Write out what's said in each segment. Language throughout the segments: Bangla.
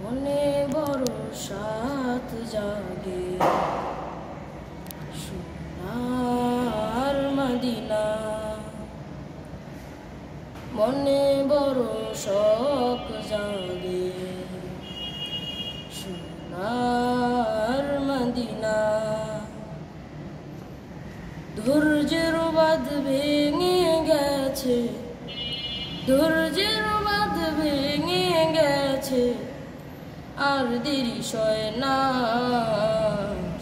মনে বড় সাত জাগে সোনার মদিনা, মনে বড় শখ জাগে সোনার মদিনা। ধৈর্যের বাঁধ ভেঙে গেছে, ধৈর্যের বাঁধ ভেঙে গেছে, আর দেরি সয় না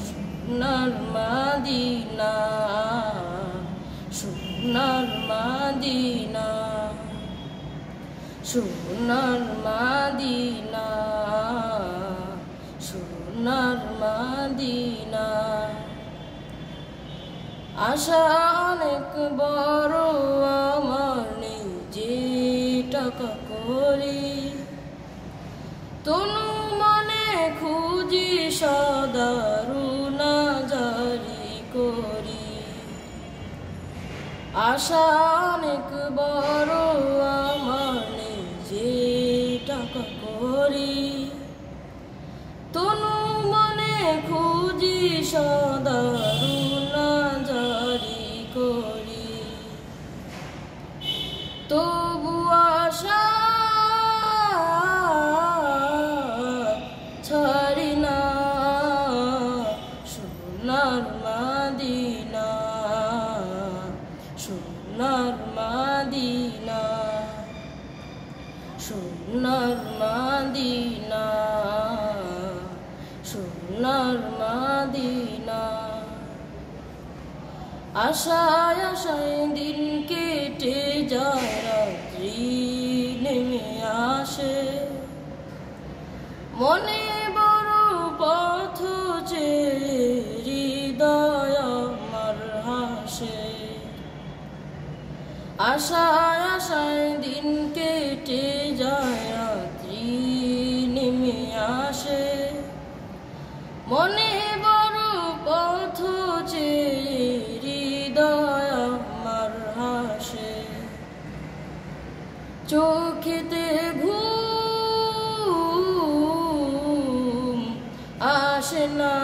সোনার মদিনা, সোনার মদিনা, সোনার মদিনা, সোনার মদিনা। আশা অনেক বড় আমার নিজে টাকা করি, তনু মনে খুঁজি সদা রুনা জারি করি। আশা অনেক বড় আমার নিজে টাকা করি, তনু মনে খুঁজি সদা রুনা জারি করি। তবু আশা ছাড়ি না সোনার মদিনা, সোনার মদিনা, সোনার মদিনা, সোনার মদিনা। আশায় আশায় দিন কেটে যায়, রাত্রি নেমে আসে, মনে বড় পথ চেয়ে হৃদয় আমার হাসে। আশায় আশায় দিন কেটে যায়, রাত্রি নেমে আসে, মনে বড় পথ চেয়ে হৃদয় আমার হাসে। চোখেতে ঘুম আসে না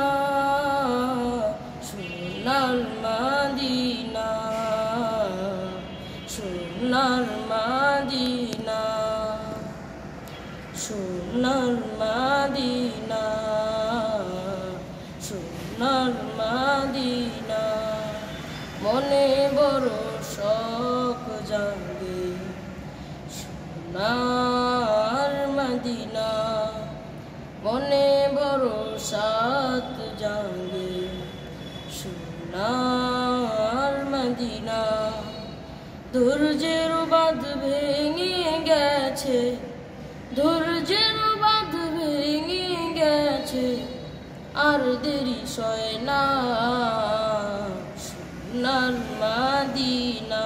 সোনার মদিনা, সোনার মদিনা, সোনার মদিনা, সোনার মদিনা। মনে বড় শখ জাগে সোনার মদিনা, মনে বড় সাত জাগে সোনার মদিনা। ধৈর্যের বাঁধ ভেঙে গেছে, ধৈর্যের বাঁধ ভেঙে গেছে, আর দেরি সয় না সোনার মদিনা,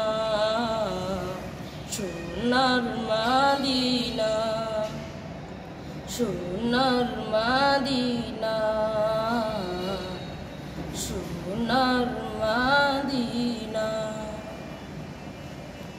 সোনার মদিনা, সোনার মদিনা, সোনার মদিনা।